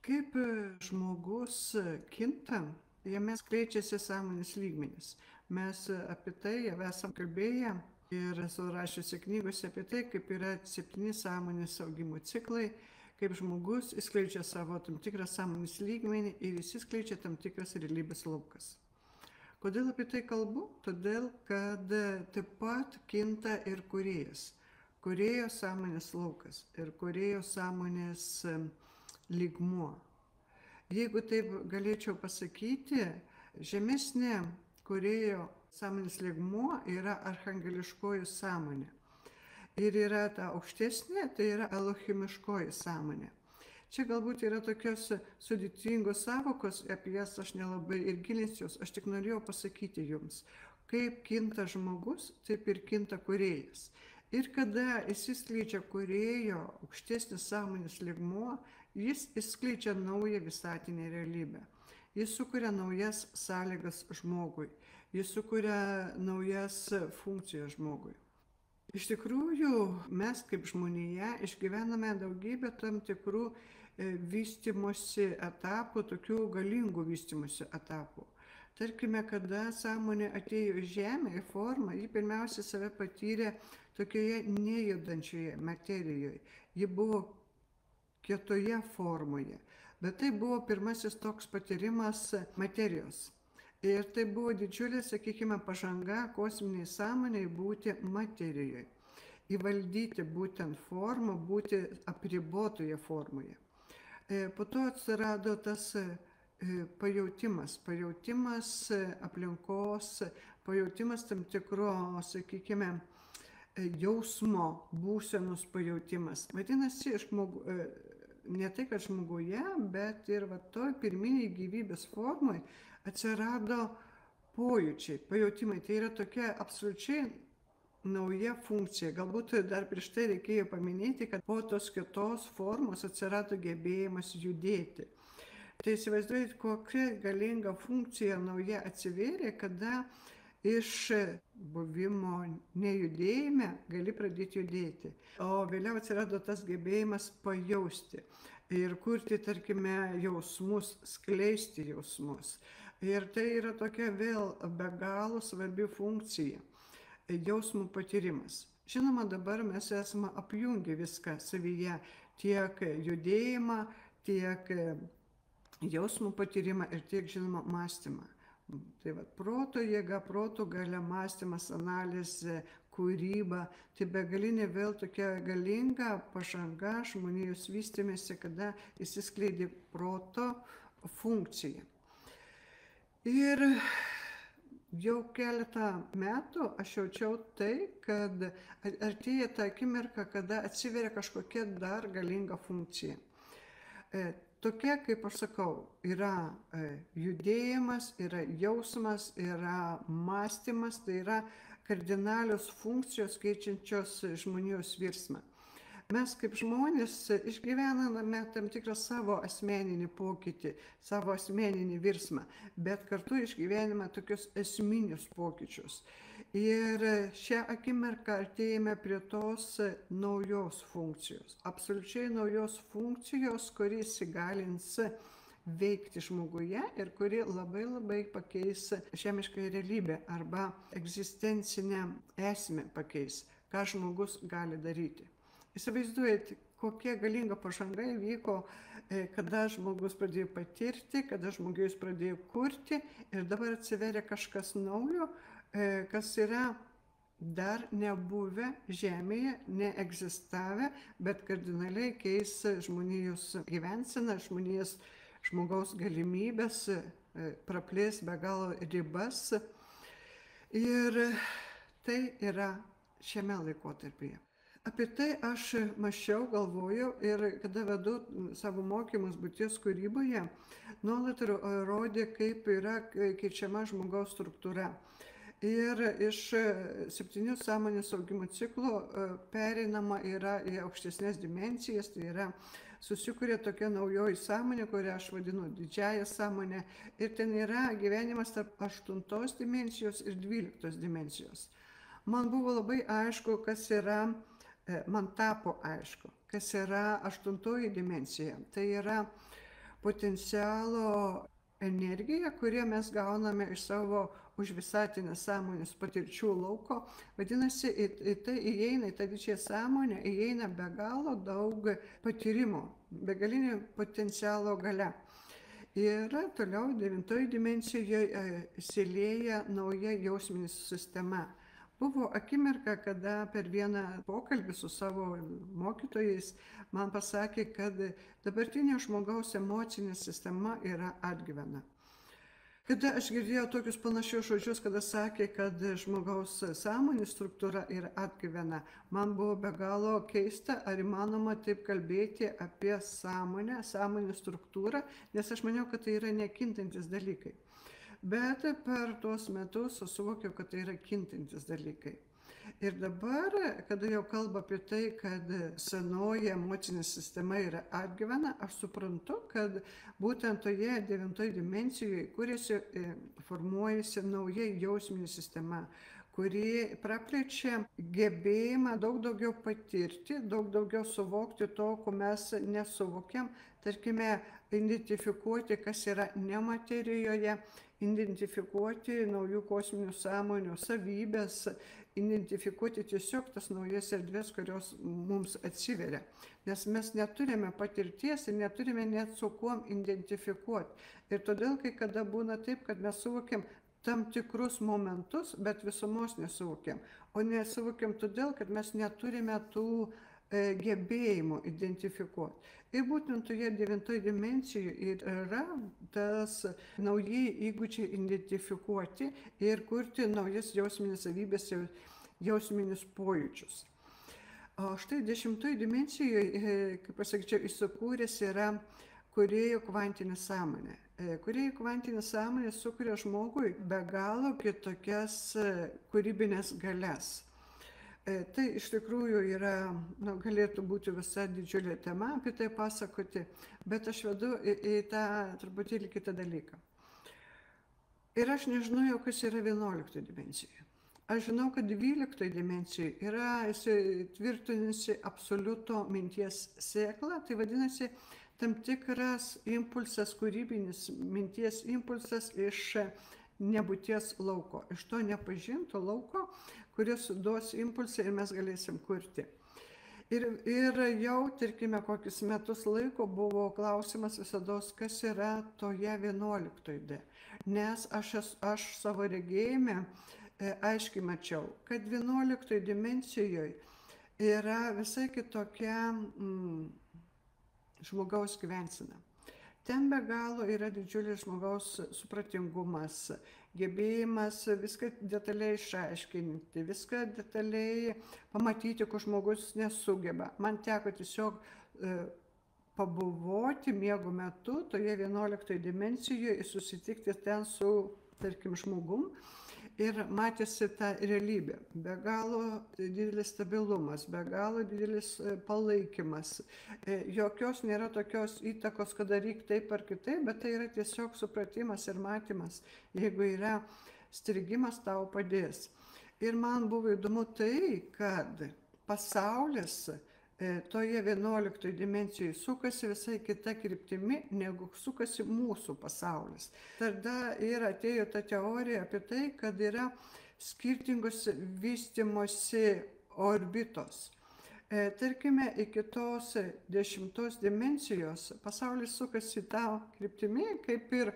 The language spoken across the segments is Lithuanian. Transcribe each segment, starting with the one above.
Kaip žmogus kinta, jame skleidžiasi sąmonės lygmenys. Mes apie tai jau esam kalbėję ir esu rašiusi knygose apie tai, kaip yra 7 sąmonės augimo ciklai, kaip žmogus įskleidžia savo tam tikrą sąmonės lygmenį ir įsiskleidžia tam tikras realybės laukas. Kodėl apie tai kalbu? Todėl, kad taip pat kinta ir kūrėjas. Kūrėjo sąmonės laukas ir kūrėjo sąmonės lygmuo. Jeigu taip galėčiau pasakyti, žemesnė kūrėjo sąmonės lygmuo yra archangeliškoji sąmonė. Ir yra ta aukštesnė, tai yra elohimiškoji sąmonė. Čia galbūt yra tokios sudėtingos savokos, apie jas aš nelabai ir gilinsiuos, aš tik norėjau pasakyti jums, kaip kinta žmogus, taip ir kinta kūrėjas. Ir kada įsiskleidžia kūrėjo aukštesnis sąmonės lygmuo, jis įskleidžia naują visatinę realybę. Jis sukuria naujas sąlygas žmogui, jis sukuria naujas funkcijas žmogui. Iš tikrųjų, mes kaip žmonija išgyvename daugybę tam tikrų vystymosi etapų, tokių galingų vystymosi etapų. Tarkime, kada sąmonė atėjo į žemę, į formą, ji pirmiausia save patyrė tokioje nejudančioje materijoje. Ji buvo kietoje formoje, bet tai buvo pirmasis toks patyrimas materijos. Ir tai buvo didžiulė, sakykime, pažanga kosminiai sąmoniai būti materijoje, įvaldyti būtent formą, būti apribotoje formoje. Po to atsirado tas pajautimas aplinkos, pajautimas tam tikro, sakykime, jausmo, būsenos pajautimas. Vadinasi, ne tai, kad žmoguje, bet ir toj pirminiai gyvybės formai atsirado pojūčiai, pajautimai. Tai yra tokia absoliučiai nauja funkcija. Galbūt dar prieš tai reikėjo paminėti, kad po tos kitos formos atsirado gebėjimas judėti. Tai įsivaizduojate, kokia galinga funkcija nauja atsivėrė, kada iš buvimo nejudėjime gali pradėti judėti. O vėliau atsirado tas gebėjimas pajausti ir kurti, tarkime, jausmus, skleisti jausmus. Ir tai yra tokia vėl be galo svarbi funkcija - jausmų patyrimas. Žinoma, dabar mes esame apjungę viską savyje, tiek judėjimą, tiek jausmų patyrimą ir tiek, žinoma, mąstymą. Tai proto jėga, proto galia, mąstymas, analizė, kūryba, tai begalinė vėl tokia galinga pažanga žmonijos vystymėsi, kada įsiskleidė proto funkcija. Ir jau keletą metų aš jaučiau tai, kad artėja ta akimirka, kada atsiveria kažkokia dar galinga funkcija. Tokia, kaip aš sakau, yra judėjimas, yra jausmas, yra mąstymas, tai yra kardinalios funkcijos keičiančios žmonijos virsmą. Mes kaip žmonės išgyvename tam tikrą savo asmeninį pokytį, savo asmeninį virsmą, bet kartu išgyvename tokius esminius pokyčius. Ir šią akimirką artėjame prie tos naujos funkcijos, absoliučiai naujos funkcijos, kuri įgalins veikti žmoguje ir kuri labai pakeis žemišką realybę arba egzistencinę esmę pakeis, ką žmogus gali daryti. Įsivaizduojate, kokia galinga pažanga įvyko, kada žmogus pradėjo patirti, kada žmogus pradėjo kurti ir dabar atsiveria kažkas naujo, kas yra dar nebuvę žemėje, neegzistavę, bet kardinaliai keis žmonijos gyvenseną, žmogaus galimybės, praplės be galo ribas. Ir tai yra šiame laikotarpyje. Apie tai aš mąsčiau, galvojau ir kada vedu savo mokymus būties kūryboje, nuolat rodė, kaip yra keičiama žmogaus struktūra. Ir iš 7 sąmonės augimo ciklų pereinama yra į aukštesnės dimensijas, tai yra susikuria tokia naujoji sąmonė, kurią aš vadinu didžiąją sąmonę. Ir ten yra gyvenimas tarp 8 dimensijos ir 12 dimensijos. Man buvo labai aišku, man tapo aišku, kas yra 8 dimensija. Tai yra potencialo energiją, kurią mes gauname iš savo užvisatinės sąmonės patirčių lauko. Vadinasi, į tai įeina, į tą didžiąją sąmonę įeina be galo daug patyrimo, begalinio potencialo galia. Ir toliau 9 dimensijoje įsilieja nauja jausminė sistema. Buvo akimirka, kada per vieną pokalbį su savo mokytojais man pasakė, kad dabartinė žmogaus emocinė sistema yra atgyvena. Kada aš girdėjau tokius panašius žodžius, kada sakė, kad žmogaus sąmonės struktūra yra atgyvena, man buvo be galo keista, ar įmanoma taip kalbėti apie sąmonę, sąmonės struktūrą, nes aš maniau, kad tai yra nekintantis dalykai. Bet per tuos metus suvokiau, kad tai yra kintantis dalykai. Ir dabar, kada jau kalba apie tai, kad senoji emocinė sistema yra atgyvena, aš suprantu, kad būtent toje 9 dimensijoje kuriasi, formuojasi nauja jausminė sistema, kuri praplečia gebėjimą daug daugiau patirti, daug daugiau suvokti to, ko mes nesuvokiam, tarkime, identifikuoti, kas yra nematerijoje, identifikuoti naujų kosminių sąmonių savybės, identifikuoti tiesiog tas naujas erdvės, kurios mums atsiveria. Nes mes neturime patirties ir neturime net su kuom identifikuoti. Ir todėl, kai kada būna taip, kad mes suvokiam tam tikrus momentus, bet visumos nesuvokiam. O nesuvokiam todėl, kad mes neturime tų gebėjimų identifikuoti. Ir būtent toje 9 dimensijoje yra tas naujai įgūdžiai identifikuoti ir kurti naujas jausminės savybės ir jausminius pojūčius. O štai 10 dimensijoje, kaip pasakyčiau, įsikūręs yra kūrėjų kvantinė sąmonė. Kūrėjų kvantinė sąmonė sukuria žmogui be galo kitokias kūrybinės galias. Tai iš tikrųjų yra, galėtų būti visa didžiulė tema apie tai pasakoti, bet aš vedu į tą truputėlį kitą dalyką. Ir aš nežinojau, kas yra 11 dimensijoje. Aš žinau, kad 12 dimensijoje yra įsitvirtinusi absoliuto minties sėkla, tai vadinasi tam tikras impulsas, kūrybinis minties impulsas iš nebūties lauko, iš to nepažinto lauko, kuris duos impulsą ir mes galėsim kurti. Ir jau, tarkime, kokius metus laiko buvo klausimas visados, kas yra toje 11D. Nes aš savo regėjime aiškiai mačiau, kad 11 dimensijoje yra visai kitokia žmogaus gyvensena. Ten be galo yra didžiulis žmogaus supratingumas, gebėjimas viską detaliai išaiškinti, viską detaliai pamatyti, ko žmogus nesugeba. Man teko tiesiog pabuvoti miego metu toje 11 dimensijoje ir susitikti ten su, tarkim, žmogum. Ir matėsi ta realybė, be galo didelis stabilumas, be galo didelis palaikymas. Jokios nėra tokios įtakos, kad daryk taip ar kitaip, bet tai yra tiesiog supratimas ir matymas. Jeigu yra strigimas, tau padės. Ir man buvo įdomu tai, kad pasaulis toje 11 dimensijoje sukasi visai kita kryptimi, negu sukasi mūsų pasaulis. Tada ir atėjo ta teorija apie tai, kad yra skirtingos vystimosi orbitos. Tarkime, iki tos 10 dimensijos pasaulis sukasi tą kryptimį, kaip ir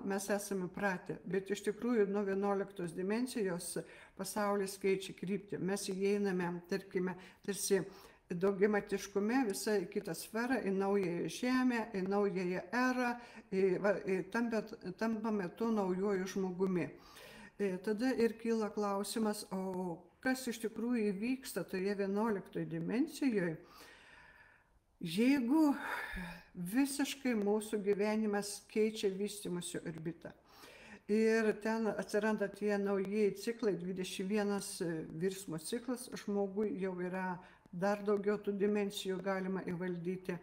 mes esame pratę, bet iš tikrųjų nuo 11 dimensijos pasaulis keičia kryptį. Mes įeiname, tarkime, tarsi daugiamatiškume visą kitą sferą, į naująją žemę, į naująją erą, tampame tuo naujoju žmogumi. Tada ir kyla klausimas, o kas iš tikrųjų vyksta toje 11 dimensijoje, jeigu visiškai mūsų gyvenimas keičia vystymosi orbitą. Ir ten atsiranda tie naujieji ciklai, 21 virsmo ciklas, žmogui jau yra dar daugiau tų dimensijų galima įvaldyti.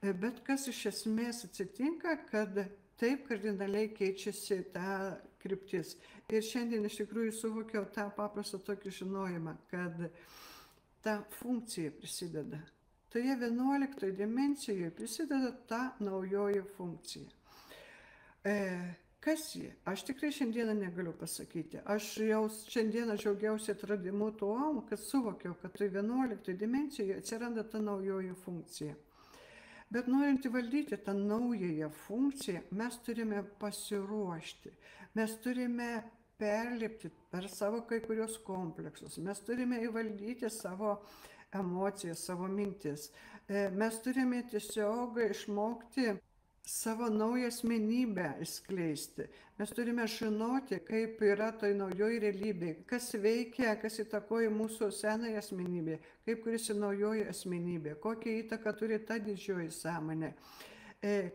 Bet kas iš esmės atsitinka, kad taip kardinaliai keičiasi ta kryptis. Ir šiandien iš tikrųjų suvokiau tą paprastą tokį žinojimą, kad ta funkcija prisideda toje 11 dimensijoje prisideda ta naujoji funkcija. Kas ji? Aš tikrai šiandieną negaliu pasakyti. Aš jau šiandieną džiaugiausi atradimu tuo, kad suvokiau, kad tai 11 dimensijoje atsiranda ta naujoji funkcija. Bet norint įvaldyti tą naująją funkciją, mes turime pasiruošti. Mes turime perlipti per savo kai kurios kompleksus. Mes turime įvaldyti savo emocijas, savo mintis. Mes turime tiesiog išmokti savo naują asmenybę išskleisti. Mes turime žinoti, kaip yra toj naujoj realybėje, kas veikia, kas įtakoja mūsų senąją asmenybę, kaip kuriasi naujoji asmenybė, kokią įtaką turi ta didžioji sąmonė,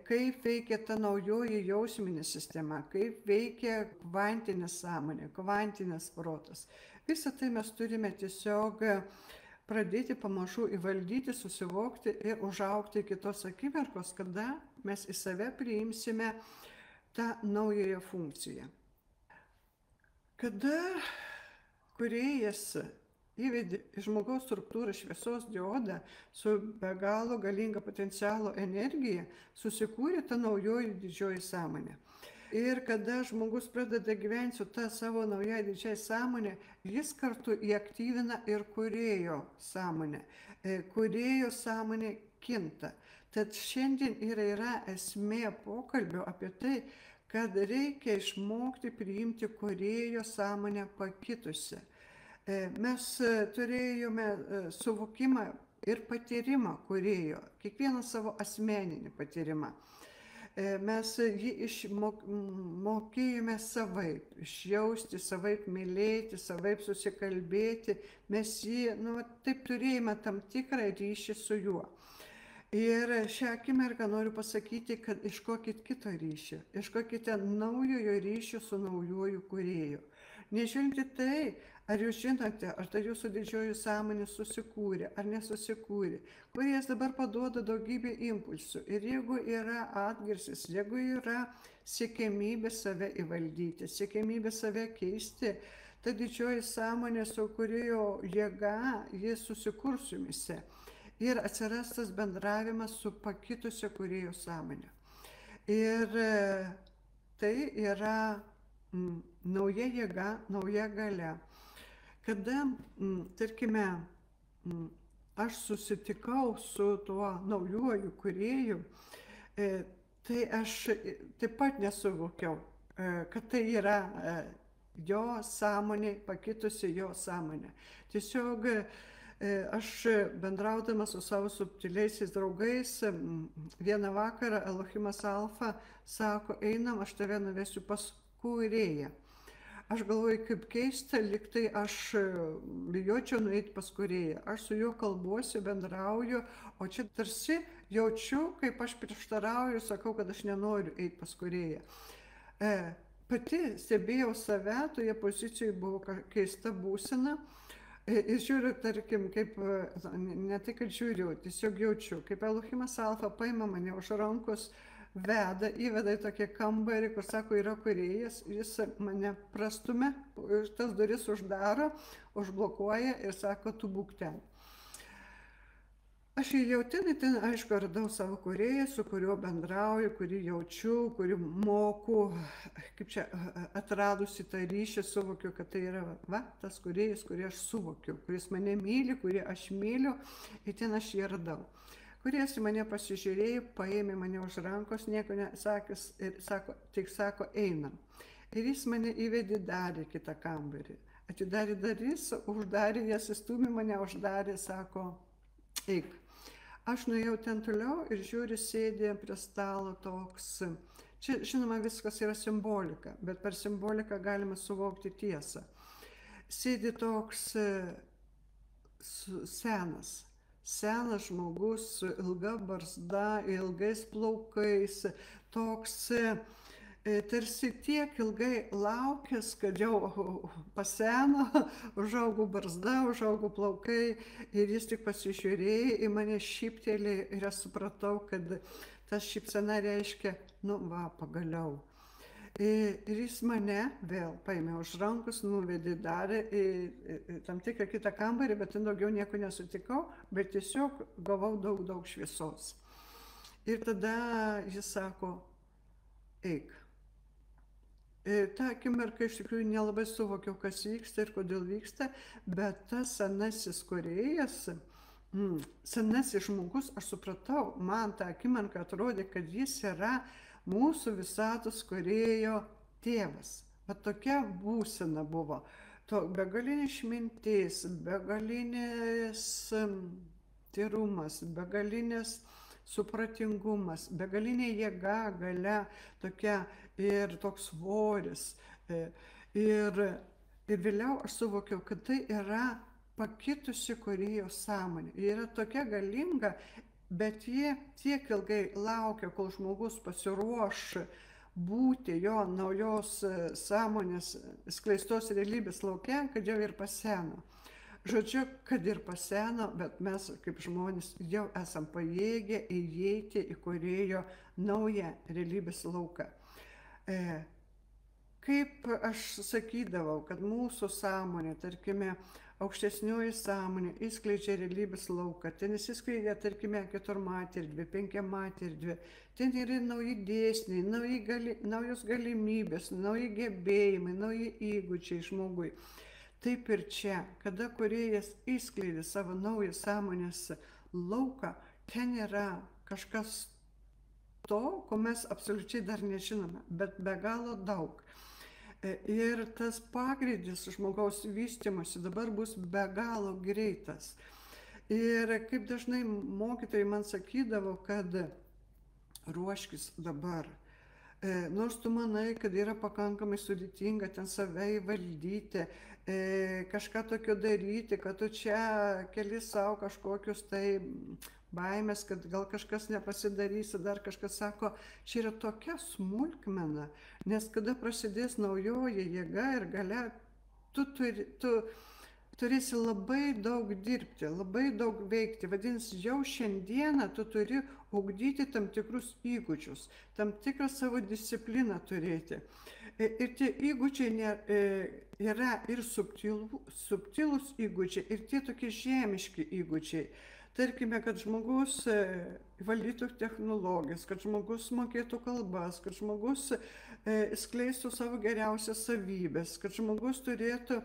kaip veikia ta naujoji jausminė sistema, kaip veikia kvantinė sąmonė, kvantinis protas. Visą tai mes turime tiesiog pradėti pamažu įvaldyti, susivokti ir užaugti iki tos akimirkos, kada mes į save priimsime tą naująją funkciją. Kada kūrėjas įvedė į žmogaus struktūrą šviesos diodą su be galo galinga potencialo energija, susikūrė ta naujoji didžioji sąmonė. Ir kada žmogus pradeda gyventi su ta savo nauja didžiai sąmonė, jis kartu įaktyvina ir kūrėjo sąmonę. Kūrėjo sąmonė kinta. Tad šiandien yra esmė pokalbio apie tai, kad reikia išmokti priimti kūrėjo sąmonę pakitusią. Mes turėjome suvokimą ir patyrimą kūrėjo, kiekvieną savo asmeninį patyrimą. Mes jį išmokėjome savaip, išjausti, savaip mylėti, savaip susikalbėti. Mes jį, taip turėjome tam tikrą ryšį su juo. Ir šią akimirką noriu pasakyti, kad iškokit kito ryšio, iškokite naujojo ryšio su naujoju kūrėju. Nežiūrint į tai, ar jūs žinote, ar tai jūsų didžioji sąmonė susikūrė, ar nesusikūrė. Kūrėjas dabar paduoda daugybę impulsų. Ir jeigu yra atgarsis, jeigu yra siekiamybė save įvaldyti, siekiamybė save keisti, ta didžioji sąmonė su kūrėjo jėga, jis susikurs jumise. Ir atsiras tas bendravimas su pakitusia kūrėjo sąmonė. Ir tai yra nauja jėga, nauja galia. Kada, tarkime, aš susitikau su tuo naujuoju kūrėju, tai aš taip pat nesuvokiau, kad tai yra jo sąmonė, pakitusi jo sąmonė. Tiesiog aš bendraudamas su savo subtiliaisiais draugais, vieną vakarą Elohimas Alfa sako, einam, aš tave nuvesiu pas kūrėją. Aš galvoju, kaip keista, lyg tai aš bijočiau nueiti pas kūrėją. Aš su juo kalbuosi, bendrauju, o čia tarsi jaučiu, kaip aš prieštarauju ir sakau, kad aš nenoriu eiti pas kūrėją. Pati stebėjau save, toje pozicijoje buvo keista būsena. Ir žiūriu, tarkim, kaip, ne tai, kad žiūriu, tiesiog jaučiu, kaip Elohimas Alfa paima mane už rankos, įveda į tokį kambarį, kur sako, yra kūrėjas, jis mane prastumia, tas duris uždaro, užblokuoja ir sako, tu būk ten. Aš įėjau ten, aišku, radau savo kūrėją, su kuriuo bendrauju, kurį jaučiu, kurį moku, kaip čia atradusi tą ryšį, suvokiu, kad tai yra tas kūrėjas, kurį aš suvokiu, kuris mane myli, kurį aš myliu, ir ten aš jį radau. Kūrėjas į mane pasižiūrėjo, paėmė mane už rankos, nieko nesakęs ir tik sako, einam. Ir jis mane įvedė dar į kitą kambarį. Atidarė duris, uždarė jas, įstūmė mane, uždarė, sako, eik. Aš nuėjau ten toliau ir žiūriu, sėdė prie stalo toks. Čia, žinoma, viskas yra simbolika, bet per simboliką galima suvokti tiesą. Sėdė toks senas žmogus su ilga barzda, ilgais plaukais, toks tarsi tiek ilgai laukęs, kad jau paseno, užaugo barzda, užaugo plaukai ir jis tik pasižiūrėjo į mane, šyptelėjo ir aš supratau, kad tas šypsena reiškia, pagaliau. Ir jis mane vėl paėmė už rankos, nuvedė, darė į tam tikrą kitą kambarį, bet ten daugiau nieko nesutikau, bet tiesiog gavau daug šviesos. Ir tada jis sako, eik. Ir tą akimirką iš tikrųjų nelabai suvokiau, kas vyksta ir kodėl vyksta, bet tas senasis kūrėjas, senasis žmogus, aš supratau, man tą akimirką atrodė, kad jis yra mūsų visatos kūrėjo tėvas. Bet tokia būsena buvo. To begalinė išmintis, begalinės tyrumas, begalinės supratingumas, begalinė jėga, galia, tokia ir toks svoris. Ir vėliau aš suvokiau, kad tai yra pakitusi kūrėjo sąmonė. Ji yra tokia galinga, bet jie tiek ilgai laukia, kol žmogus pasiruoš būti jo naujos sąmonės skleistos realybės lauke, kad jau ir paseno. Žodžiu, kad ir paseno, bet mes kaip žmonės jau esam pajėgę įeiti į kūrėjo naują realybės lauką. Kaip aš sakydavau, kad mūsų sąmonė, tarkime, aukštesnioji sąmonė išskleidžia realybės lauką, ten išsiskleidžia, tarkime, keturmatė erdvė, penkiamatė erdvė, ten yra nauji dėsniai, naujos galimybės, nauji gebėjimai, nauji įgūdžiai žmogui. Taip ir čia, kada kūrėjas išskleidė savo naują sąmonės lauką, ten yra kažkas to, ko mes absoliučiai dar nežinome, bet be galo daug. Ir tas pagreidis žmogaus vystymosi dabar bus be galo greitas. Ir kaip dažnai mokytojai man sakydavo, kad ruoškis dabar. Nors tu manai, kad yra pakankamai sudėtinga ten save įvaldyti, kažką tokio daryti, kad tu čia keli savo kažkokius tai baimės, kad gal kažkas nepasidarysi, dar kažkas sako, čia yra tokia smulkmena, nes kada prasidės naujoji jėga ir galia, tu turėsi labai daug dirbti, labai daug veikti. Vadinasi, jau šiandieną tu turi ugdyti tam tikrus įgūdžius, tam tikrą savo discipliną turėti. Ir tie įgūdžiai yra ir subtilūs įgūdžiai, ir tie tokie žemiški įgūdžiai. Tarkime, kad žmogus valdytų technologijas, kad žmogus mokėtų kalbas, kad žmogus skleistų savo geriausias savybės, kad žmogus turėtų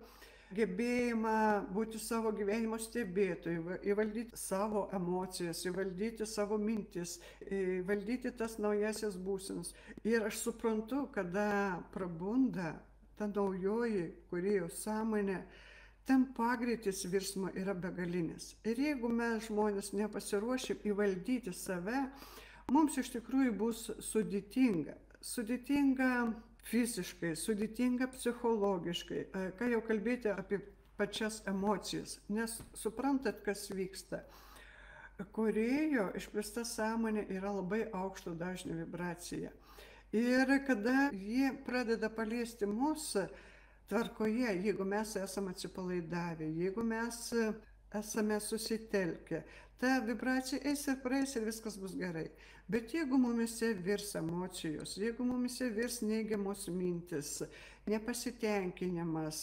gebėjimą būti savo gyvenimo stebėtoju, įvaldyti savo emocijas, įvaldyti savo mintis, įvaldyti tas naujasis būsenas. Ir aš suprantu, kada prabunda ta naujoji kūrėjo sąmonė, ten pagreitis virsmo yra begalinis. Ir jeigu mes žmonės nepasiruošim įvaldyti save, mums iš tikrųjų bus sudėtinga. Sudėtinga fiziškai, sudėtinga psichologiškai, ką jau kalbėti apie pačias emocijas, nes suprantat, kas vyksta. Kūrėjo išplėsta sąmonė yra labai aukšto dažnio vibracija. Ir kada jie pradeda paliesti mus tvarkoje, jeigu mes esame atsipalaidavę, jeigu mes esame susitelkę, ta vibracija eis ir praeis ir viskas bus gerai. Bet jeigu mumise virs emocijos, jeigu mumise virs neigiamos mintis, nepasitenkinimas,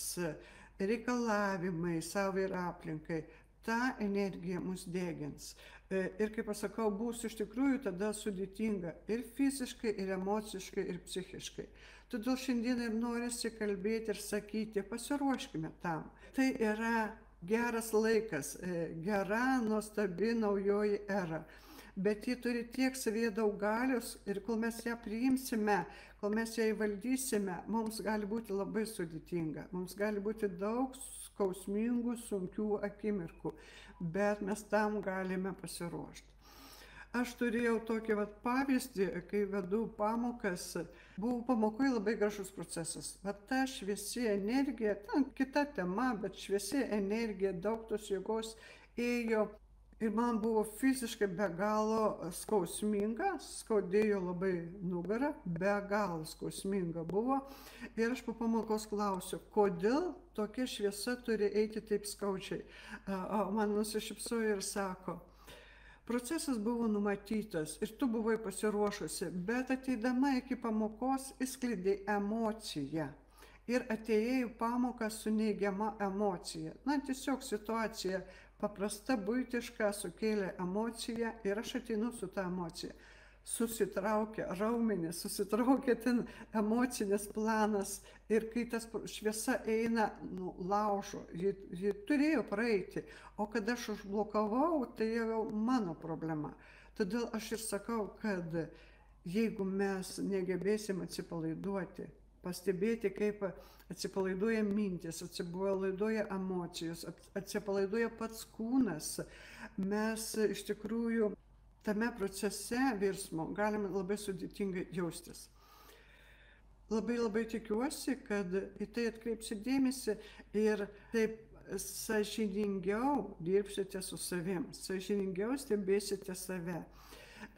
reikalavimai savo ir aplinkai, ta energija mus degins. Ir kaip aš sakau, bus iš tikrųjų tada sudėtinga ir fiziškai, ir emociškai, ir psichiškai. Todėl šiandien ir norisi kalbėti ir sakyti, pasiruoškime tam. Tai yra geras laikas, gera, nuostabi naujoji era. Bet ji turi tiek savyje daug galios ir kol mes ją priimsime, kol mes ją įvaldysime, mums gali būti labai sudėtinga. Mums gali būti daug skausmingų, sunkių akimirkų, bet mes tam galime pasiruošti. Aš turėjau tokį pavyzdį, kai vedu pamokas, buvo pamokoje labai gražus procesas. Ta šviesi energija, ten kita tema, bet šviesi energija, daug tos jėgos ėjo. Ir man buvo fiziškai be galo skausminga, skaudėjo labai nugarą, be galo skausminga buvo. Ir aš po pamokos klausiu, kodėl tokia šviesa turi eiti taip skaudžiai. Man nusišypsojo ir sako, Procesas buvo numatytas ir tu buvai pasiruošusi, bet ateidama iki pamokos įskleidė emociją. Ir atėjai į pamoką su neigiama emocija. Na, tiesiog situacija paprasta, buitiška, sukėlė emociją ir aš ateinu su tą emociją. Susitraukia raumenis, susitraukia ten emocinis planas ir kai tas šviesa eina, laužo, ji turėjo praeiti, o kada aš užblokavau, tai jau mano problema. Todėl aš ir sakau, kad jeigu mes negebėsim atsipalaiduoti, pastebėti, kaip atsipalaiduoja mintis, atsipalaiduoja emocijos, atsipalaiduoja pats kūnas, mes iš tikrųjų tame procese virsmo galime labai sudėtingai jaustis. Labai tikiuosi, kad į tai atkreipsi dėmesį ir taip sąžiningiau dirbsite su savim, sąžiningiau stebėsite save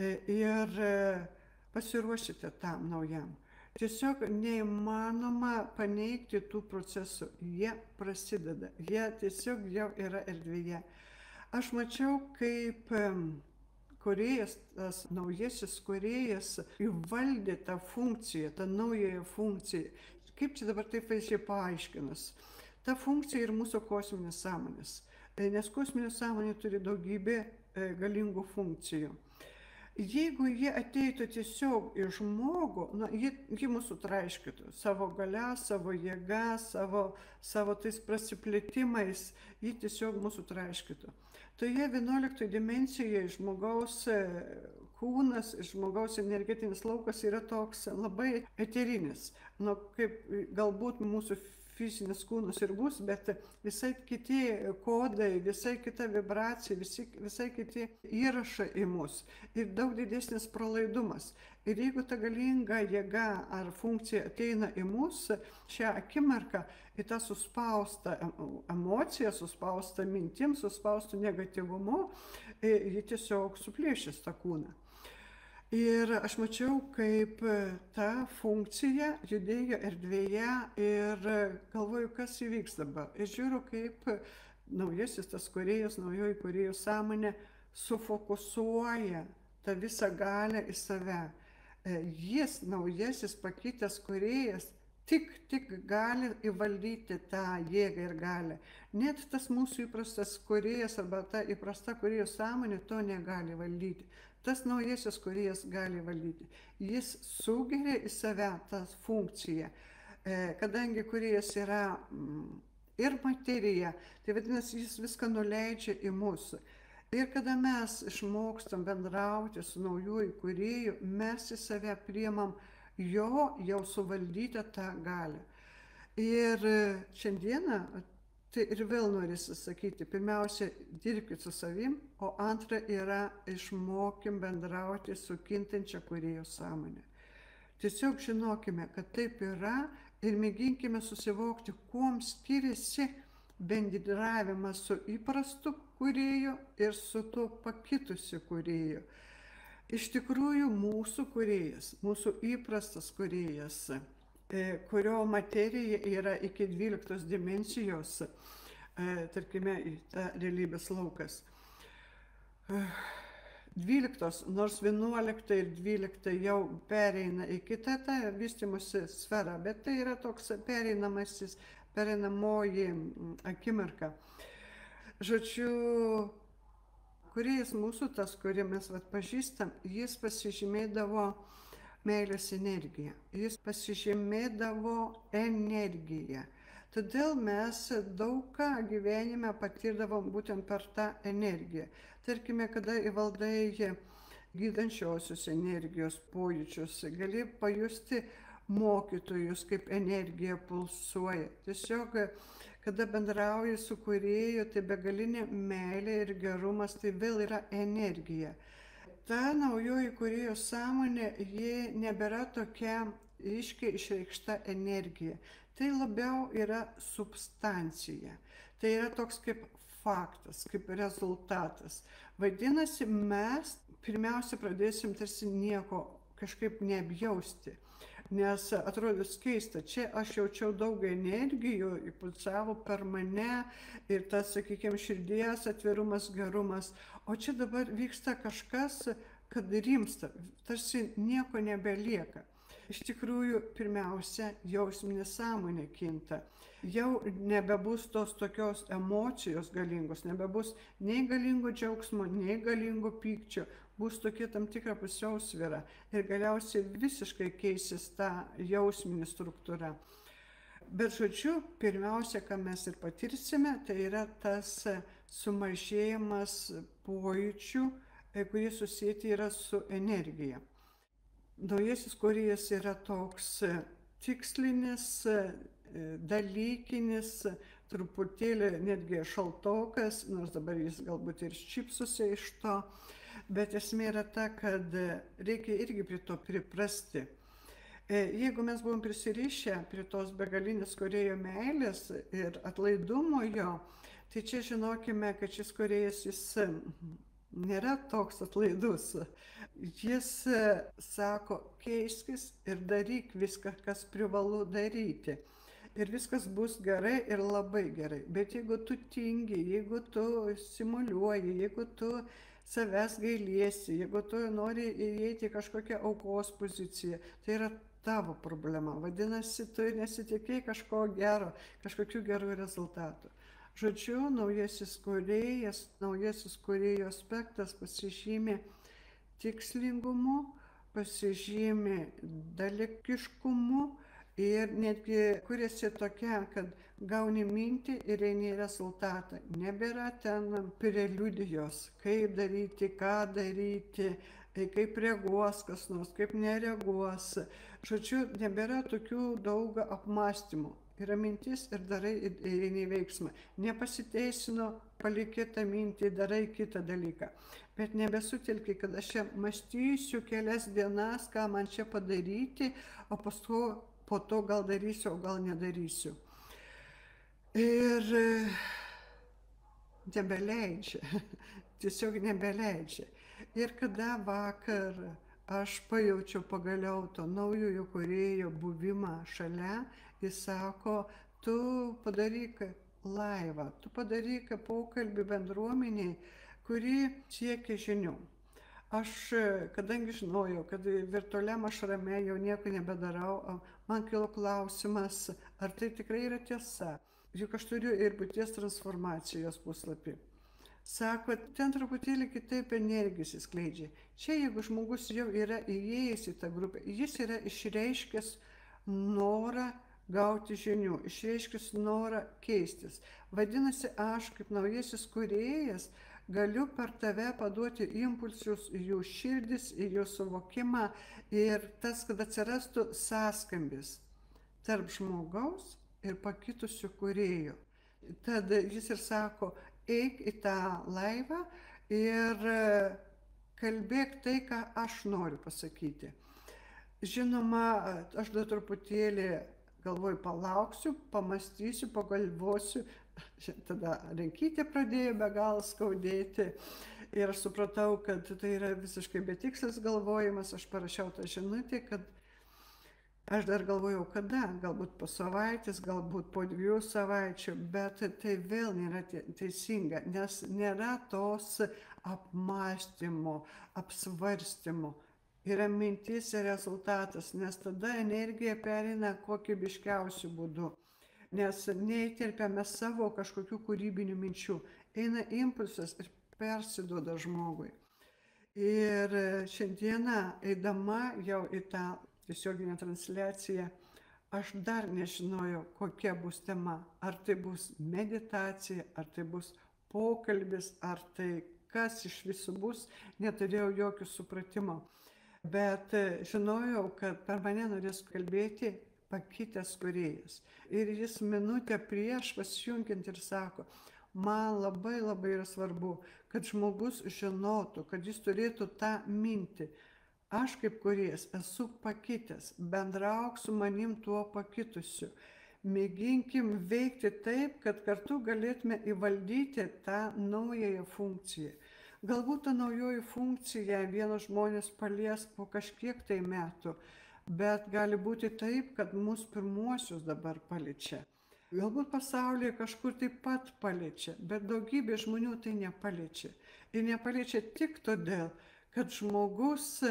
ir pasiruošite tam naujam. Tiesiog neįmanoma paneigti tų procesų, jie prasideda, jie tiesiog jau yra erdvėje. Aš mačiau, kaip kūrėjas, tas naujasis kūrėjas įvaldė tą funkciją, tą naująją funkciją. Kaip čia dabar taip aiškiai paaiškinus? Ta funkcija ir mūsų kosminės sąmonės. Nes kosminė sąmonė turi daugybę galingų funkcijų. Jeigu jie ateitų tiesiog į žmogų, ji mūsų traiškytų savo galia, savo jėga, savo tais prasiplėtimais, ji tiesiog mūsų traiškytų. Toje 11 dimensijoje žmogaus kūnas, žmogaus energetinis laukas yra toks labai eterinis. Kaip galbūt mūsų fizinis kūnas ir bus, bet visai kiti kodai, visai kita vibracija, visai kiti įrašai į mus ir daug didesnis pralaidumas. Ir jeigu ta galinga jėga ar funkcija ateina į mus šią akimirką, į tą suspaustą emociją, suspaustą mintim, suspaustą negatyvumu, ji tiesiog suplėšys tą kūną. Ir aš mačiau, kaip ta funkcija judėjo erdvėje ir galvoju, kas įvyks dabar. Ir žiūriu, kaip naujasis tas kūrėjas, naujoji kūrėjų sąmonė sufokusuoja tą visą galią į save. Jis, naujasis pakitęs kūrėjas, tik gali įvaldyti tą jėgą ir galią. Net tas mūsų įprastas kūrėjas arba ta įprasta kūrėjų sąmonė to negali valdyti. Tas naujasis kūrėjas gali valdyti. Jis sugeria į save tą funkciją. Kadangi kūrėjas yra ir materija, tai vadinasi, jis viską nuleidžia į mūsų. Ir kada mes išmokstam bendrauti su naujuoju kūrėju, mes į save priimam jo jau suvaldytą tą galią. Ir šiandieną, tai ir vėl norisi sakyti, pirmiausia, dirbkit su savim, o antra yra išmokim bendrauti su kintančia kūrėjo sąmonė. Tiesiog žinokime, kad taip yra ir mėginkime susivokti, kuom skiriasi bendravimas su įprastu kūrėju ir su tuo pakitusiu kūrėju. Iš tikrųjų, mūsų kūrėjas, mūsų įprastas kūrėjas, kurio materija yra iki 12 dimensijos, tarkime, tą realybės laukas. 12, nors 11 ir 12 jau pereina į kitą tą vystymosi sferą, bet tai yra toks pereinamoji akimirka. Žodžiu, kūrėjas mūsų, tas, kurį mes pažįstam, jis pasižymėdavo meilės energiją, jis pasižymėdavo energiją. Todėl mes daug ką gyvenime patirdavom būtent per tą energiją. Tarkime, kada įvaldai gydančiosios energijos pojūčius, gali pajusti mokytojus, kaip energija pulsuoja. Tiesiog, kada bendrauji su kūrėju, tai begalinė meilė ir gerumas, tai vėl yra energija. Ta naujoji kūrėjo sąmonė, ji nebėra tokia ryškiai išreikšta energija. Tai labiau yra substancija. Tai yra toks kaip faktas, kaip rezultatas. Vadinasi, mes pirmiausia pradėsim tarsi nieko kažkaip neapjausti. nes atrodys keista, čia aš jaučiau daug energijų, impulsavo per mane ir tas, sakykime, širdies atvirumas, gerumas, o čia dabar vyksta kažkas, kad rimsta, tarsi nieko nebelieka. Iš tikrųjų, pirmiausia, jausminė sąmonė kinta. Jau nebebus tos tokios emocijos galingos, nebebus nei galingo džiaugsmo, nei galingo pykčio, bus tokia tam tikra pusiausvyra ir galiausiai visiškai keisis ta jausminė struktūra. Bet žodžiu, pirmiausia, ką mes ir patirsime, tai yra tas sumažėjimas pojūčių, kurie susijęti yra su energija. Naujasis kūrėjas yra toks tikslinis, dalykinis, truputėlį netgi šaltokas, nors dabar jis galbūt ir šypsosi iš to, bet esmė yra ta, kad reikia irgi prie to priprasti. Jeigu mes buvom prisirišę prie tos begalinės kūrėjo meilės ir atlaidumo jo, tai čia žinokime, kad šis kūrėjas jis nėra toks atlaidus. Jis sako, keiskis ir daryk viską, kas privalu daryti. Ir viskas bus gerai ir labai gerai. Bet jeigu tu tingi, jeigu tu simuliuoji, jeigu tu savęs gailiesi, jeigu tu nori įeiti į kažkokią aukos poziciją, tai yra tavo problema. Vadinasi, tu nesitikėjai kažko gero, kažkokių gerų rezultatų. Žodžiu, naujasis kūrėjas, naujasis kūrėjo aspektas pasižymi tikslingumu, pasižymi dalykiškumu ir netgi kuriasi tokia, kad gauni mintį ir eini į rezultatą. Nebėra ten preliudijos, kaip daryti, ką daryti, kaip reaguos kas nors, kaip nereaguos. Žodžiu, nebėra tokių daug apmąstymų. Yra mintis ir darai ir eini į veiksmą. Nepasiteisino, palikė tą mintį, darai kitą dalyką. Bet nebesutelki, kad aš čia mąstysiu kelias dienas, ką man čia padaryti, o paskui po to gal darysiu, o gal nedarysiu. Ir nebeleidžia, tiesiog nebeleidžia. Ir kada vakar aš pajaučiau pagaliau to naujojo kūrėjo buvimą šalia, jis sako, tu padaryk laivą, tu padaryk pokalbį bendruomeniai, kuri siekia žinių. Aš, kadangi žinojau, kad virtualiam ašrame jau nieko nebedarau, man kilo klausimas, ar tai tikrai yra tiesa. Juk aš turiu ir būties transformacijos puslapį. Sako, ten truputėlį kitaip energija įsiskleidžia. Čia jeigu žmogus jau yra įėjęs į tą grupę, jis yra išreiškęs norą gauti žinių, išreiškęs norą keistis. Vadinasi, aš kaip naujasis kūrėjas galiu per tave paduoti impulsus į jų širdis, į jų suvokimą ir tas, kad atsirastų sąskambis tarp žmogaus ir pakitusių kūrėjų. Tad jis ir sako, eik į tą laivą ir kalbėk tai, ką aš noriu pasakyti. Žinoma, aš dar truputėlį galvoju, palauksiu, pamąstysiu, pagalvosiu, tada rankytė pradėjo be galo skaudėti ir aš supratau, kad tai yra visiškai betikslis galvojimas, aš parašiau tą žinutę, kad aš dar galvojau, kada, galbūt po savaitės, galbūt po 2 savaičių, bet tai vėl nėra teisinga, nes nėra tos apmąstymo, apsvarstymo. Yra mintis ir rezultatas, nes tada energija pereina kokybiškiausiu būdu, nes neįterpiame savo kažkokių kūrybinių minčių, eina impulsas ir persiduoda žmogui. Ir šiandieną, eidama jau į tą tiesioginę transliaciją, aš dar nežinojau, kokia bus tema, ar tai bus meditacija, ar tai bus pokalbis, ar tai kas iš visų bus, neturėjau jokio supratimo. Bet žinojau, kad per mane norės kalbėti pakitęs kūrėjas. Ir jis minutę prieš pasijungiant ir sako, man labai yra svarbu, kad žmogus žinotų, kad jis turėtų tą mintį. Aš kaip kūrėjas esu pakitęs, bendrauk su manim tuo pakitusiu. Mėginkim veikti taip, kad kartu galėtume įvaldyti tą naująją funkciją. Galbūt ta naujoji funkcija vienos žmonės palies po kažkiek tai metų, bet gali būti taip, kad mus pirmuosius dabar paliečia. Galbūt pasaulyje kažkur taip pat paliečia, bet daugybė žmonių tai nepaliečia. Ir nepaliečia tik todėl, kad žmogus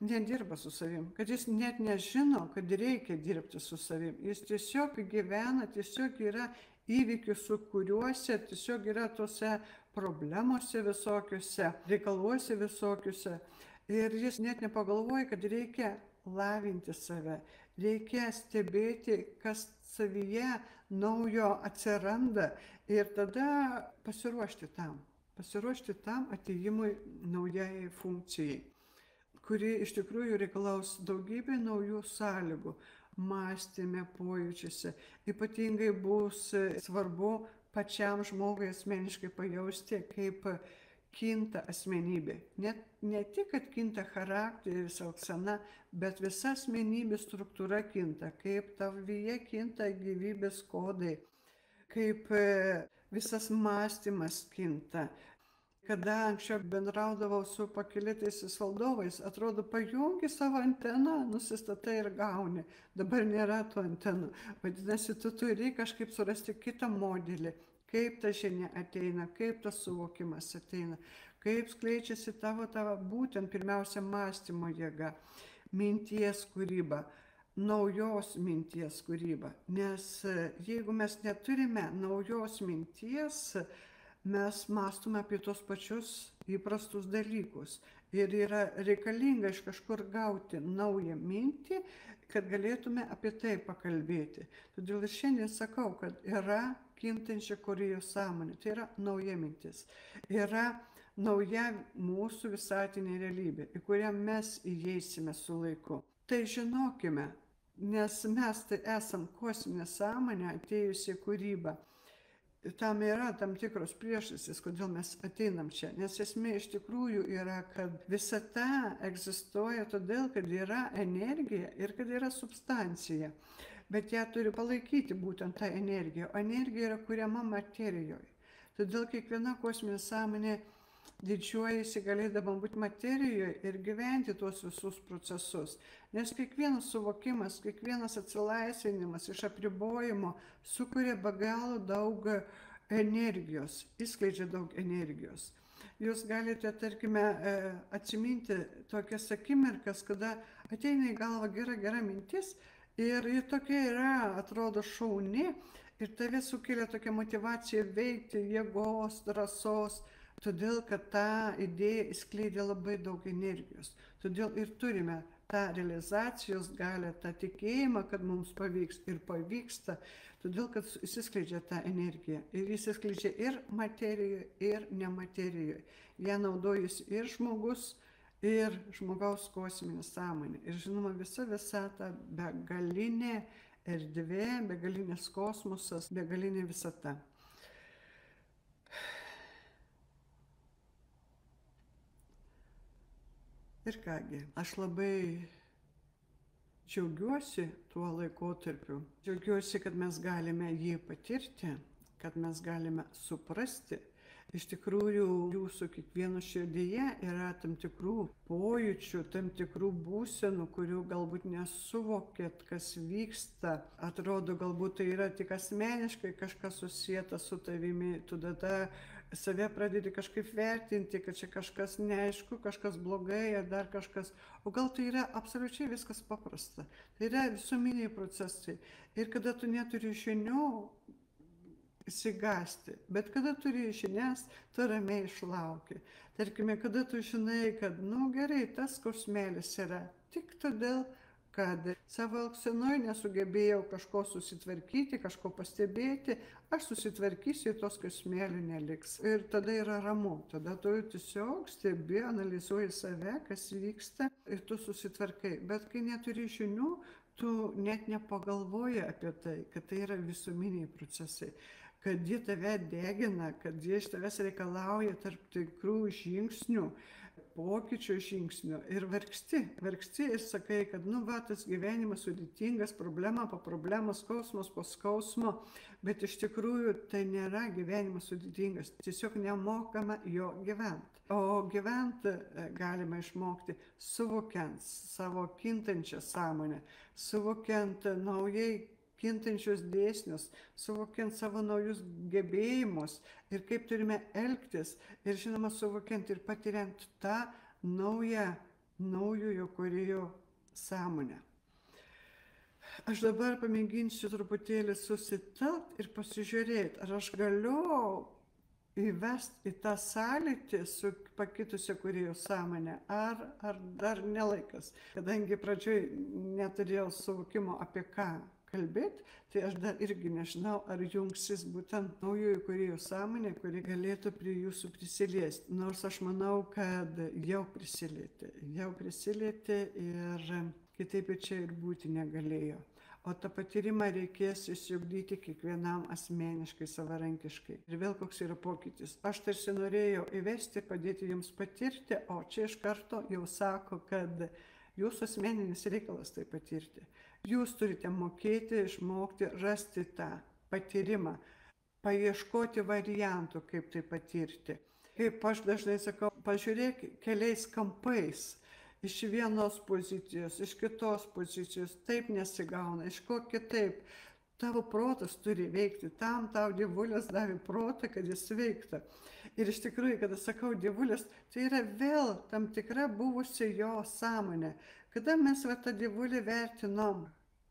nedirba su savim, kad jis net nežino, kad reikia dirbti su savim. Jis tiesiog gyvena, tiesiog yra įvykių sukūriuose, tiesiog yra tose problemose visokiuose, reikaluose visokiuose. Ir jis net nepagalvoja, kad reikia lavinti save, reikia stebėti, kas savyje naujo atsiranda ir tada pasiruošti tam atėjimui naujai funkcijai, kuri iš tikrųjų reikalaus daugybę naujų sąlygų mąstyme, pojūčiuose. Ypatingai bus svarbu pačiam žmogui asmeniškai pajausti, kaip kinta asmenybė. Ne tik, kad kinta charakteris, elgsena, bet visa asmenybės struktūra kinta, kaip tavyje kinta gyvybės kodai, kaip visas mąstymas kinta. Kada anksčiau bendraudavau su pakylėtaisiais valdovais, atrodo, pajungi savo anteną, nusistatai ir gauni. Dabar nėra tų antenų. Vadinasi, tu turi kažkaip surasti kitą modelį, kaip ta žinia ateina, kaip tas suvokimas ateina, kaip skleidžiasi tavo būtent pirmiausia mąstymo jėga, minties kūryba, naujos minties kūryba. Nes jeigu mes neturime naujos minties, mes mąstome apie tos pačius įprastus dalykus. Ir yra reikalinga iš kažkur gauti naują mintį, kad galėtume apie tai pakalbėti. Todėl ir šiandien sakau, kad yra kintančia kūrėjo sąmonė, tai yra nauja mintis. Yra nauja mūsų visatinė realybė, į kurią mes įeisime su laiku. Tai žinokime, nes mes tai esam kosminė sąmonė atėjusi kūrybą. Tam yra tam tikros priežastys, kodėl mes ateinam čia. Nes esmė iš tikrųjų yra, kad visata egzistuoja todėl, kad yra energija ir kad yra substancija. Bet ją turi palaikyti būtent tą energiją. O energija yra kuriama materijoje. Todėl kiekviena kosminė sąmonė didžiuojasi galėdama būti materijoje ir gyventi tuos visus procesus. Nes kiekvienas suvokimas, kiekvienas atsilaisvinimas iš apribojimo sukuria be galo daug energijos, įskleidžia daug energijos. Jūs galite, tarkime, atsiminti tokias akimirkas, kada ateina į galvą gera mintis ir tokia yra, atrodo, šauni ir tave sukelia tokia motyvacija veikti, jėgos, drąsos. Todėl, kad ta idėja įskleidžia labai daug energijos. Todėl ir turime tą realizacijos galią, tą tikėjimą, kad mums pavyks ir pavyksta. Todėl, kad įsiskleidžia tą energiją. Ir įsiskleidžia ir materijoje, ir nematerijoje. Ją naudojasi ir žmogus, ir žmogaus kosminė sąmonė. Ir žinoma, visa ta begalinė erdvė, begalinis kosmosas, begalinė visata. Ir kągi, aš labai džiaugiuosi tuo laikotarpiu. Džiaugiuosi, kad mes galime jį patirti, kad mes galime suprasti. Iš tikrųjų, jūsų kiekvieno širdyje yra tam tikrų pojūčių, tam tikrų būsenų, kurių galbūt nesuvokėt, kas vyksta. Atrodo, galbūt tai yra tik asmeniškai kažkas susijęta su tavimi, tu tada save pradedi kažkaip vertinti, kad čia kažkas neaišku, kažkas blogai ar dar kažkas. O gal tai yra absoliučiai viskas paprasta. Tai yra visuminiai procesai. Ir kada tu neturi žinių, įsigąsti. Bet kada turi žinias, tu ramiai išlauki. Tarkime, kada tu žinai, kad, gerai, tas skausmelis yra tik todėl, kad savo elgsenoje nesugebėjau kažko susitvarkyti, kažko pastebėti, aš susitvarkysiu ir tos skausmelių neliks. Ir tada yra ramu. Tada tu tiesiog stebi, analizuoji save, kas vyksta ir tu susitvarkai. Bet kai neturi žinių, tu net nepagalvoji apie tai, kad tai yra visuminiai procesai. Kad jie tave degina, kad jie iš tavęs reikalauja tarp tikrų žingsnių, pokyčio žingsnio ir vargsti ir sakai, kad, nu, va, tas gyvenimas sudėtingas, problema po problemos, skausmas po skausmo, bet iš tikrųjų tai nėra gyvenimas sudėtingas, tiesiog nemokama jo gyventi. O gyventi galima išmokti suvokiant savo kintančią sąmonę, suvokiant naujai kintančius dėsnius, suvokiant savo naujus gebėjimus ir kaip turime elgtis ir žinoma suvokiant ir patiriant tą naujojo kūrėjo sąmonę. Aš dabar pamėginsiu truputėlį susitelkti ir pasižiūrėti, ar aš galiu įvesti į tą sąlytį su pakitusia kūrėjo sąmonė, ar dar nelaikas. Kadangi pradžioj neturėjau suvokimo apie ką kalbėti, tai aš dar irgi nežinau, ar jungsis būtent naujojo kūrėjo sąmonė, kuri galėtų prie jūsų prisiliesti. Nors aš manau, kad jau prisilietė ir kitaip ir čia ir būti negalėjo. O tą patyrimą reikės išsiugdyti kiekvienam asmeniškai, savarankiškai. Ir vėl koks yra pokytis. Aš tarsi norėjau įvesti, padėti jums patirti, o čia iš karto jau sako, kad jūsų asmeninis reikalas tai patirti. Jūs turite mokėti, išmokti, rasti tą patyrimą, paieškoti variantų, kaip tai patirti. Kaip aš dažnai sakau, pažiūrėk keliais kampais. Iš vienos pozicijos, iš kitos pozicijos, taip nesigauna, iš ko kitaip. Tavo protas turi veikti, tam tau dievulis davė protą, kad jis veiktų. Ir iš tikrųjų, kada sakau dievulis, tai yra vėl tam tikra buvusi jo sąmonė. Kada mes tą dievulį vertinom,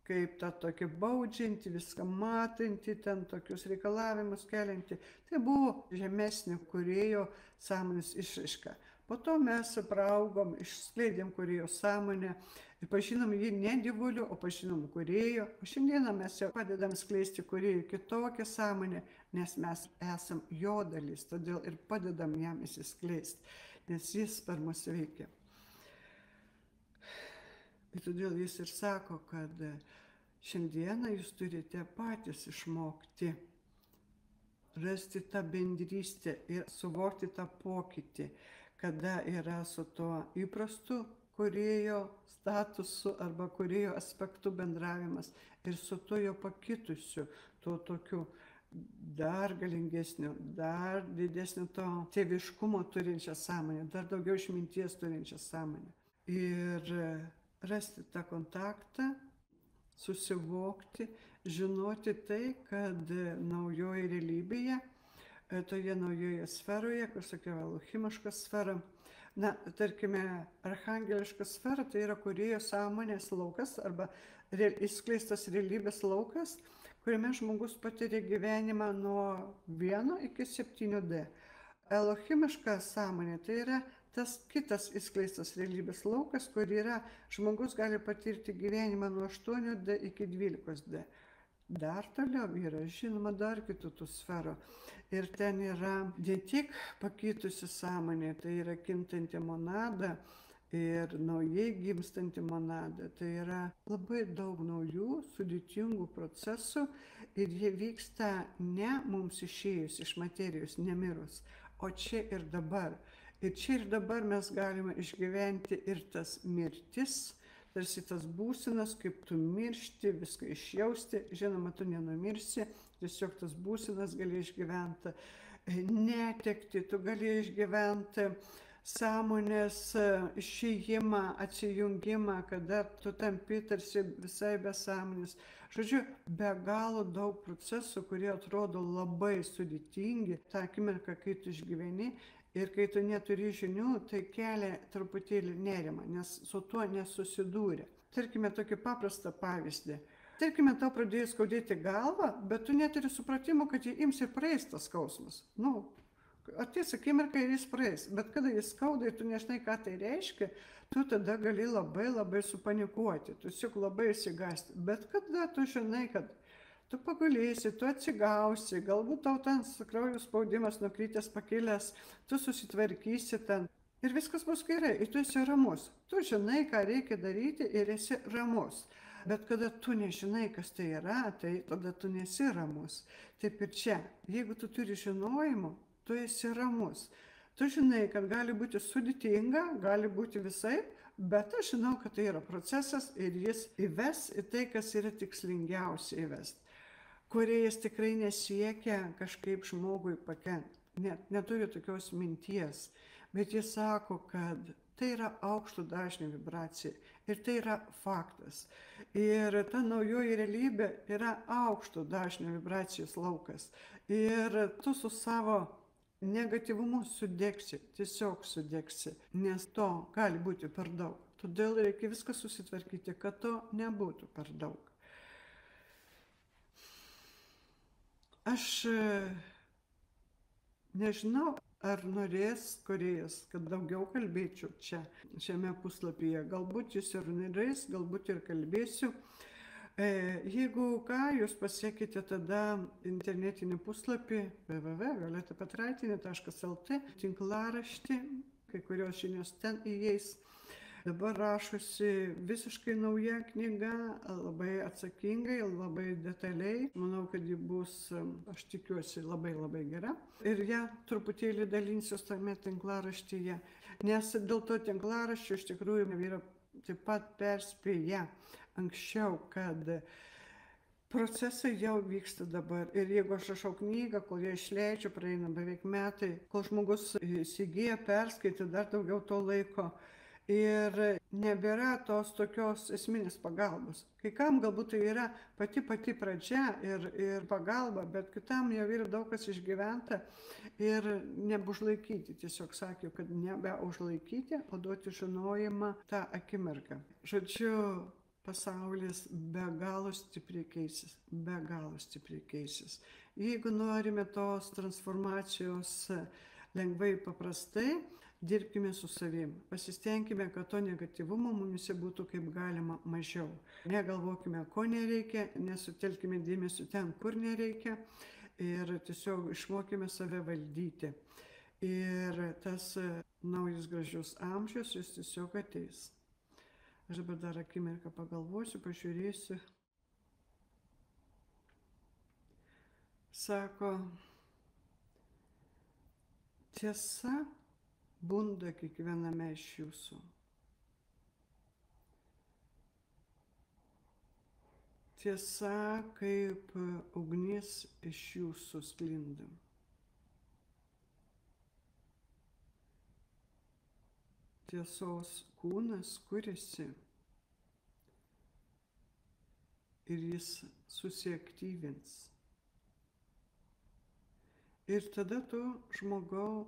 kaip tą tokį baudžiantį, viską matantį, ten tokius reikalavimus keliantį, tai buvo žemesnio kūrėjo sąmonės išraiška. Po to mes praaugom, išskleidėm kūrėjo sąmonę ir pažinom jį ne dievuliu, o pažinom kūrėjo. O šiandieną mes jau padedam skleisti kūrėjų kitokią sąmonę, nes mes esam jo dalis, todėl ir padedam jam įsiskleisti, nes jis per mus veikia. Ir todėl jis ir sako, kad šiandieną jūs turite patys išmokti rasti tą bendrystę ir suvokti tą pokytį, kada yra su tuo įprastu kūrėjo statusu arba kūrėjo aspektu bendravimas ir su tuo jo pakitusiu, tuo tokiu dar galingesniu, dar didesnio to tėviškumo turinčią sąmonę, dar daugiau išminties turinčią sąmonę. Ir rasti tą kontaktą, susivokti, žinoti tai, kad naujoje realybėje, toje naujoje sferoje, kur sakiau, alchimiška sfera, na, tarkime, archangeliška sfera, tai yra kūrėjo sąmonės laukas arba išskleistas realybės laukas, kuriame žmogus patiria gyvenimą nuo 1 iki 7D. Alchimiška sąmonė tai yra tas kitas išskleistas realybės laukas, kur yra žmogus gali patirti gyvenimą nuo 8D iki 12D. Dar toliau yra, žinoma, dar kitų tų sferų. Ir ten yra ne tik pakitusi sąmonė, tai yra kintanti monada ir naujai gimstanti monada. Tai yra labai daug naujų, sudėtingų procesų ir jie vyksta ne mums išėjus iš materijos, nemirus, o čia ir dabar. Ir čia ir dabar mes galime išgyventi ir tas mirtis, tarsi tas būsenas, kaip tu miršti, viską išjausti, žinoma, tu nenumirsi, tiesiog tas būsenas gali išgyventi netekti, tu gali išgyventi sąmonės išėjimą, atsijungimą, kada tu tampi tarsi visai be sąmonės. Žodžiu, be galo daug procesų, kurie atrodo labai sudėtingi, tą akimirką, kai tu išgyveni. Ir kai tu neturi žinių, tai kelia truputėlį nerimą, nes su tuo nesusidūrė. Tarkime tokį paprastą pavyzdį. Tarkime, tau pradėjo skaudėti galvą, bet tu neturi supratimo, kad jį ims ir praeis tas skausmas. Ateis akimirka ir jis praeis, bet kada jis skauda ir tu nežinai, ką tai reiškia, tu tada gali labai supanikuoti, tu tiesiog labai įsigąsti. Bet kada tu žinai, kad tu pagulėsi, tu atsigausi, galbūt tau ten kraujo spaudimas nukritęs, pakilęs, tu susitvarkysi ten ir viskas bus gerai, ir tu esi ramus. Tu žinai, ką reikia daryti ir esi ramus. Bet kada tu nežinai, kas tai yra, tai tada tu nesi ramus. Taip ir čia, jeigu tu turi žinojimo, tu esi ramus. Tu žinai, kad gali būti sudėtinga, gali būti visaip, bet aš žinau, kad tai yra procesas ir jis įves į tai, kas yra tikslingiausia įvest. Kūrėjas tikrai nesiekia kažkaip žmogui pakenkti, neturi tokios minties, bet jis sako, kad tai yra aukšto dažnio vibracija ir tai yra faktas. Ir ta naujoji realybė yra aukšto dažnio vibracijos laukas. Ir tu su savo negatyvumu sudegsi, tiesiog sudegsi, nes to gali būti per daug. Todėl reikia viską susitvarkyti, kad to nebūtų per daug. Aš nežinau, ar norės kūrėjas, kad daugiau kalbėčiau čia, šiame puslapyje. Galbūt jis ir norės, galbūt ir kalbėsiu. Jeigu ką, jūs pasiekite tada internetinį puslapį www.violetapetraitienė.lt, tinklaraštį, kai kurios žinios ten įeis. Dabar rašosi visiškai nauja knyga, labai atsakingai, labai detaliai. Manau, kad ji bus, aš tikiuosi, labai gera. Ir ją truputėlį dalinsiuos tame tinklaraštyje. Nes dėl to tinklaraščio iš tikrųjų yra taip pat perspėję anksčiau, kad procesai jau vyksta dabar. Ir jeigu aš rašau knygą, kol ją išleidžiu, praeina beveik metai, kol žmogus įsigyja, perskaitė, dar daugiau to laiko. Ir nebėra tos tokios esminės pagalbos. Kai kam galbūt tai yra pati pradžia ir pagalba, bet kitam jau yra daug kas išgyventa ir nebeužlaikyti. Tiesiog sakiau, kad nebeužlaikyti, o duoti žinojimą tą akimirką. Žodžiu, pasaulis be galo stipriai keisis, be galo stipriai keisis. Jeigu norime tos transformacijos lengvai, paprastai, dirbkime su savim, pasistengkime, kad to negatyvumo mumise būtų kaip galima mažiau. Negalvokime, ko nereikia, nesutelkime dėmesio ten, kur nereikia ir tiesiog išmokime save valdyti. Ir tas naujas gražius amžius, jis tiesiog ateis. Aš dabar dar akimirką pagalvosiu, pažiūrėsiu. Sako, tiesa bunda kiekviename iš jūsų. Tiesa kaip ugnis iš jūsų sklinda. Tiesos kūnas kuriasi ir jis susiaktyvins. Ir tada tu, žmogau,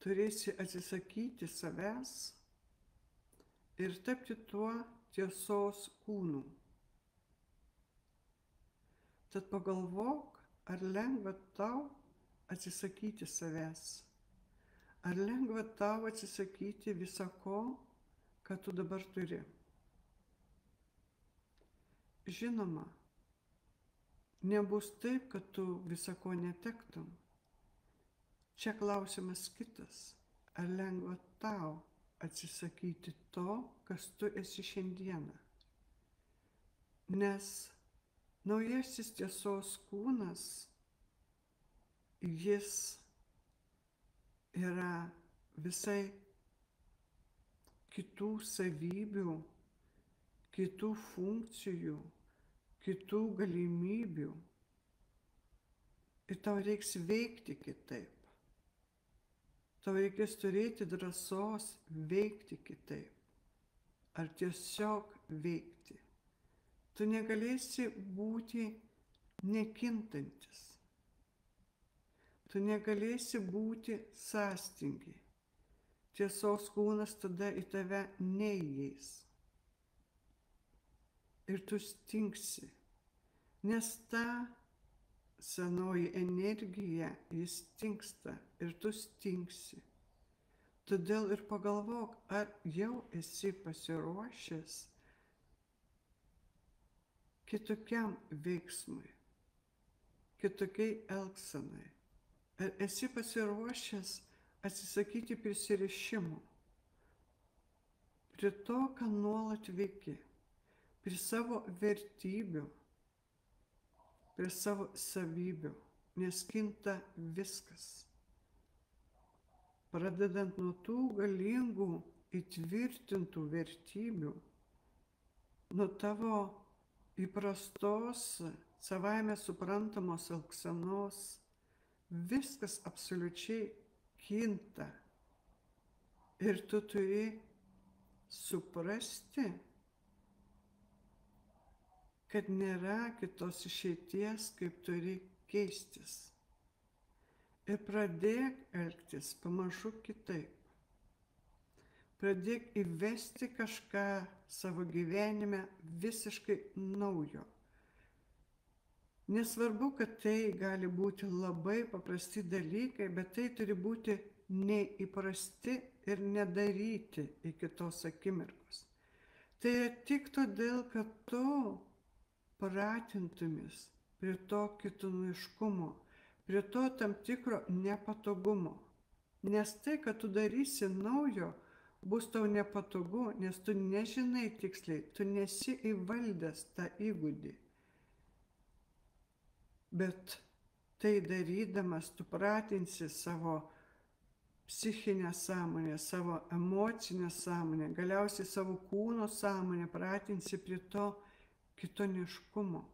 turėsi atsisakyti savęs ir tapti tuo tiesos kūnu. Tad pagalvok, ar lengva tau atsisakyti savęs, ar lengva tau atsisakyti viso ko, ką tu dabar turi. Žinoma, nebus taip, kad tu viso ko netektum. Čia klausimas kitas, ar lengva tau atsisakyti to, kas tu esi šiandieną. Nes naujasis tiesos kūnas, jis yra visai kitų savybių, kitų funkcijų, kitų galimybių. Ir tau reiks veikti kitaip. Tau reikės turėti drąsos veikti kitaip. Ar tiesiog veikti. Tu negalėsi būti nekintantis. Tu negalėsi būti sąstingi. Tiesos kūnas tada į tave neįeis. Ir tu stingsi. Nes ta senoji energija, jis stingsta ir tu stingsi. Todėl ir pagalvok, ar jau esi pasiruošęs kitokiam veiksmui, kitokiai elgsenai. Ar esi pasiruošęs atsisakyti prisirišimų prie to, ką nuolat veiki, prie savo vertybių, prie savo savybių, nes kinta viskas. pradedant nuo tų galingų įtvirtintų vertybių, nuo tavo įprastos, savaime suprantamos elgsenos, viskas absoliučiai kinta. Ir tu turi suprasti, kad nėra kitos išeities, kaip turi keistis. Ir pradėk elgtis pamažu kitaip. Pradėk įvesti kažką savo gyvenime visiškai naujo. Nesvarbu, kad tai gali būti labai paprasti dalykai, bet tai turi būti neįprasti ir nedaryti iki tos akimirkos. Tai yra tik todėl, kad tu pratintumis prie to kitoniškumo, prie to tam tikro nepatogumo. Nes tai, kad tu darysi naujo, bus tau nepatogu, nes tu nežinai tiksliai, tu nesi įvaldęs tą įgūdį. Bet tai darydamas tu pratinsi savo psichinę sąmonę, savo emocinę sąmonę, galiausiai savo kūno sąmonę pratinsi prie to kitoniškumo.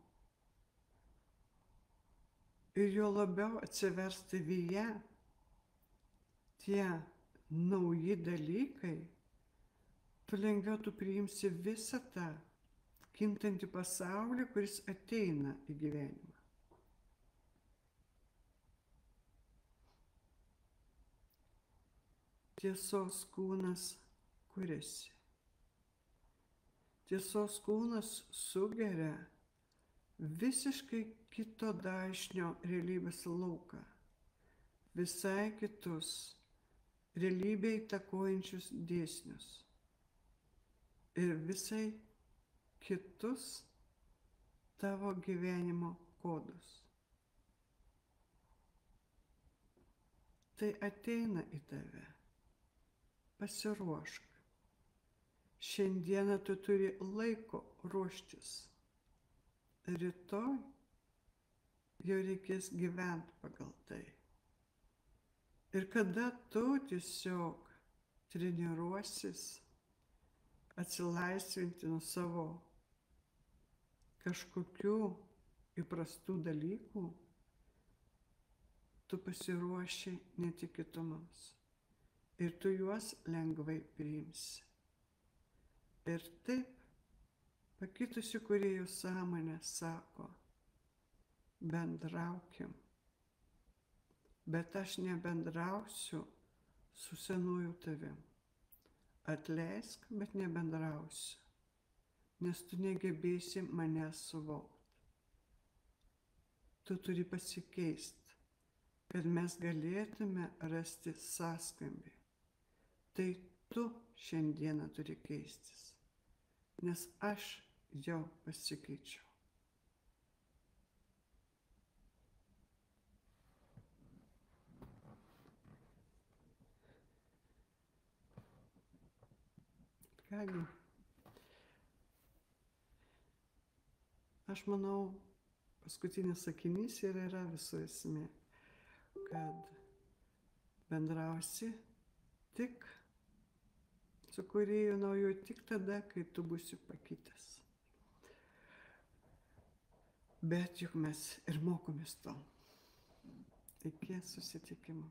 Ir jo labiau atsivers tavyje tie nauji dalykai, tu lengviau tu priimsi visą tą kintantį pasaulį, kuris ateina į gyvenimą. Tiesos kūnas kuriasi. Tiesos kūnas sugeria visiškai kito dažnio realybės lauką, visai kitus realybėj įtakojančius dėsnius ir visai kitus tavo gyvenimo kodus. Tai ateina į tave. Pasiruošk. Šiandieną tu turi laiko ruoštis. Rytoj jau reikės gyventi pagal tai. Ir kada tu tiesiog treniruosis atsilaisvinti nuo savo kažkokių įprastų dalykų, tu pasiruoši netikėtumams. Ir tu juos lengvai priimsi. Ir taip pakitusi kūrėjų sąmonė sako, bendraukim. Bet aš nebendrausiu su senuoju tavim. Atleisk, bet nebendrausiu, nes tu negebėsi manęs suvokti. Tu turi pasikeisti, kad mes galėtume rasti sąskambį. Tai tu šiandieną turi keistis, nes aš jau pasikeičiau. Kągi, aš manau, paskutinis sakinys ir yra visų esmė, kad bendrausi tik su kūrėju nauju tik tada, kai tu būsi pakitęs. Bet juk mes ir mokomės to. Iki susitikimo.